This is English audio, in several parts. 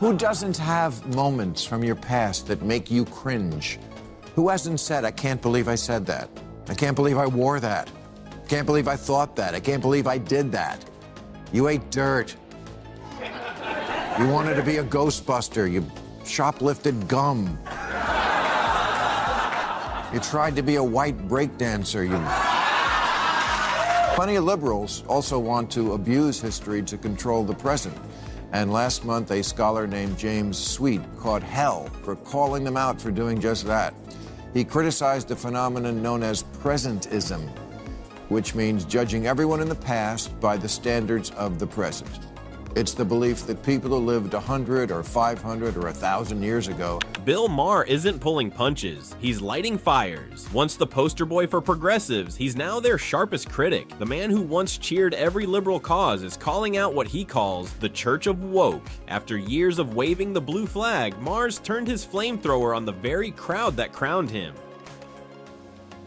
Who doesn't have moments from your past that make you cringe? Who hasn't said, I can't believe I said that. I can't believe I wore that. I can't believe I thought that. I can't believe I did that. You ate dirt. You wanted to be a Ghostbuster. You shoplifted gum. You tried to be a white breakdancer. Plenty of liberals also want to abuse history to control the present. And last month, a scholar named James Sweet caught hell for calling them out for doing just that. He criticized a phenomenon known as presentism, which means judging everyone in the past by the standards of the present. It's the belief that people who lived 100 or 500 or 1,000 years ago. Bill Maher isn't pulling punches, he's lighting fires. Once the poster boy for progressives, he's now their sharpest critic. The man who once cheered every liberal cause is calling out what he calls the Church of Woke. After years of waving the blue flag, Maher's turned his flamethrower on the very crowd that crowned him.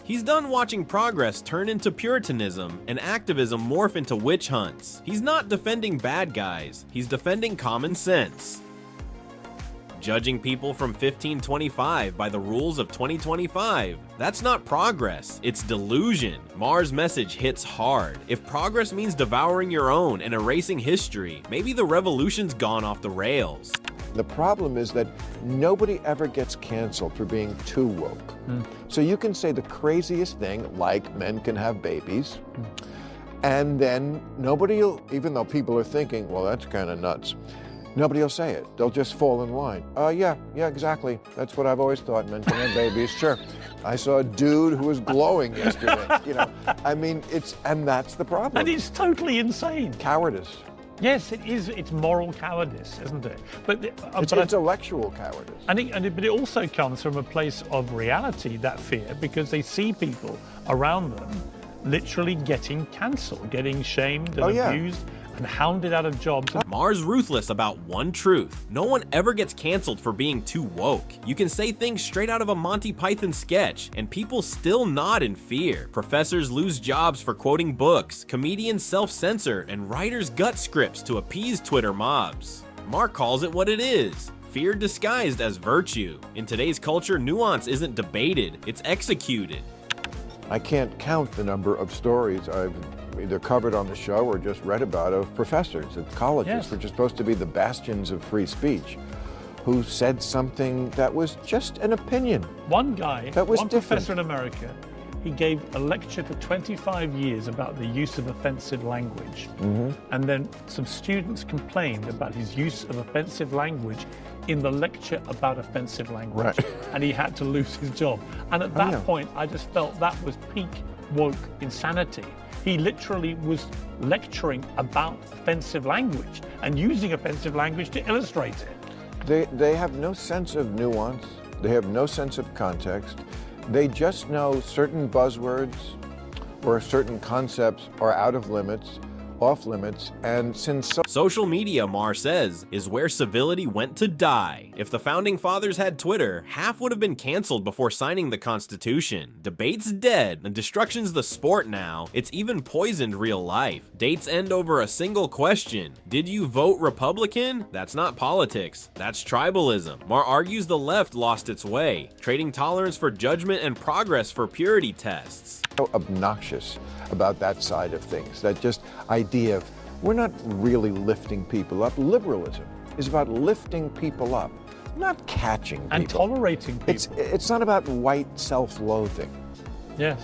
He's done watching progress turn into puritanism and activism morph into witch hunts. He's not defending bad guys, he's defending common sense. Judging people from 1525 by the rules of 2025, that's not progress, it's delusion. Maher's message hits hard. If progress means devouring your own and erasing history, maybe the revolution's gone off the rails. The problem is that nobody ever gets canceled for being too woke. So you can say the craziest thing, like men can have babies, and then nobody will, even though people are thinking, well, that's kind of nuts, nobody will say it. They'll just fall in line. Yeah, exactly. That's what I've always thought, men can have babies, sure. I saw a dude who was glowing yesterday, I mean, and that's the problem. And it's totally insane. Cowardice. Yes, it is. It's moral cowardice, isn't it? But it's intellectual cowardice. But it also comes from a place of reality, that fear, because they see people around them literally getting cancelled, getting shamed and abused and hounded out of jobs. Maher's ruthless about one truth. No one ever gets canceled for being too woke. You can say things straight out of a Monty Python sketch, and people still nod in fear. Professors lose jobs for quoting books, comedians self-censor, and writers gut scripts to appease Twitter mobs. Maher calls it what it is. Fear disguised as virtue. In today's culture, nuance isn't debated, it's executed. I can't count the number of stories I've either covered on the show or just read about of professors at colleges, which are supposed to be the bastions of free speech, who said something that was just an opinion. One guy, that was one different. Professor in America, he gave a lecture for 25 years about the use of offensive language. And then some students complained about his use of offensive language in the lecture about offensive language. And he had to lose his job. And at that point, I just felt that was peak woke insanity. He literally was lecturing about offensive language and using offensive language to illustrate it. They have no sense of nuance. They have no sense of context. They just know certain buzzwords or certain concepts are out of limits, off limits, and since social media, Maher says, is where civility went to die. If the founding fathers had Twitter, half would have been canceled before signing the Constitution. Debate's dead, and destruction's the sport now. It's even poisoned real life. Dates end over a single question. Did you vote Republican? That's not politics, that's tribalism. Maher argues the left lost its way, trading tolerance for judgment and progress for purity tests. So obnoxious about that side of things, that just idea of we're not really lifting people up. Liberalism is about lifting people up, not catching people. And tolerating people. It's not about white self-loathing. Yes.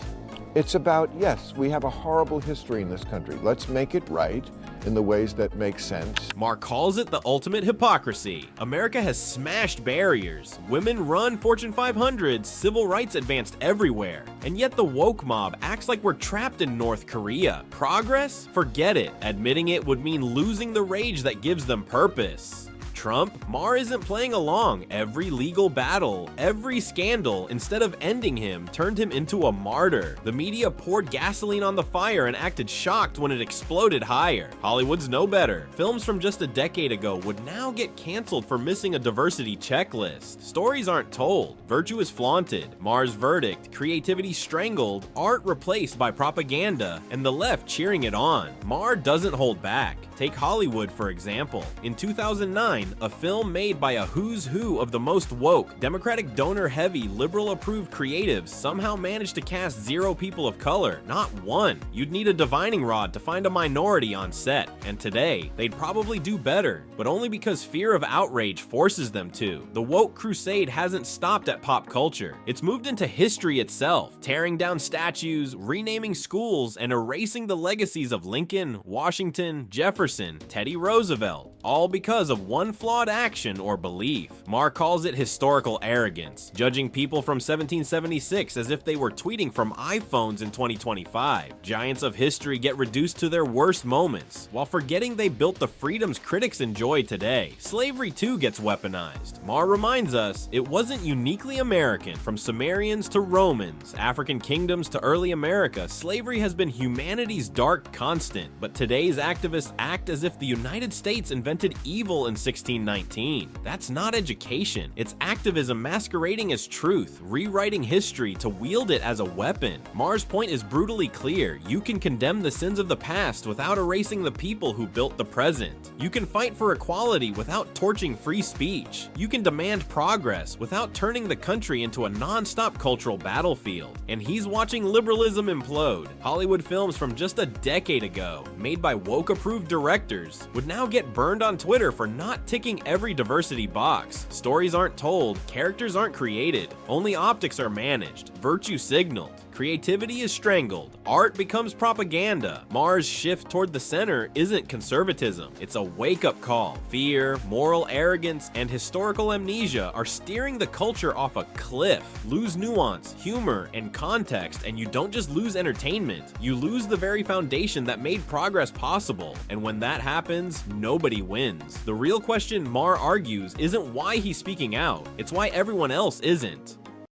It's about, yes, we have a horrible history in this country. Let's make it right in the ways that make sense. Maher calls it the ultimate hypocrisy. America has smashed barriers. Women run Fortune 500s, civil rights advanced everywhere. And yet the woke mob acts like we're trapped in North Korea. Progress? Forget it. Admitting it would mean losing the rage that gives them purpose. Trump, Maher isn't playing along. Every legal battle, every scandal, instead of ending him, turned him into a martyr. The media poured gasoline on the fire and acted shocked when it exploded higher. Hollywood's no better. Films from just a decade ago would now get canceled for missing a diversity checklist. Stories aren't told. Virtue is flaunted. Maher's verdict, creativity strangled, art replaced by propaganda, and the left cheering it on. Maher doesn't hold back. Take Hollywood, for example. In 2009, 9, a film made by a who's who of the most woke, Democratic donor-heavy, liberal-approved creatives somehow managed to cast 0 people of color, not 1. You'd need a divining rod to find a minority on set, and today, they'd probably do better, but only because fear of outrage forces them to. The woke crusade hasn't stopped at pop culture. It's moved into history itself, tearing down statues, renaming schools, and erasing the legacies of Lincoln, Washington, Jefferson, Teddy Roosevelt, all because of one flawed action or belief. Maher calls it historical arrogance, judging people from 1776 as if they were tweeting from iPhones in 2025. Giants of history get reduced to their worst moments, while forgetting they built the freedoms critics enjoy today. Slavery too gets weaponized. Maher reminds us it wasn't uniquely American. From Sumerians to Romans, African kingdoms to early America, slavery has been humanity's dark constant, but today's activists act as if the United States invented evil in 1619. That's not education. It's activism masquerading as truth, rewriting history to wield it as a weapon. Maher's point is brutally clear. You can condemn the sins of the past without erasing the people who built the present. You can fight for equality without torching free speech. You can demand progress without turning the country into a non-stop cultural battlefield. And he's watching liberalism implode. Hollywood films from just a decade ago, made by woke-approved directors, would now get burned on Twitter for not ticking every diversity box. Stories aren't told, characters aren't created, only optics are managed, virtue signaled. Creativity is strangled, art becomes propaganda. Maher's shift toward the center isn't conservatism, it's a wake-up call. Fear, moral arrogance, and historical amnesia are steering the culture off a cliff. Lose nuance, humor, and context, and you don't just lose entertainment, you lose the very foundation that made progress possible. And when that happens, nobody wins. The real question Maher argues isn't why he's speaking out, it's why everyone else isn't.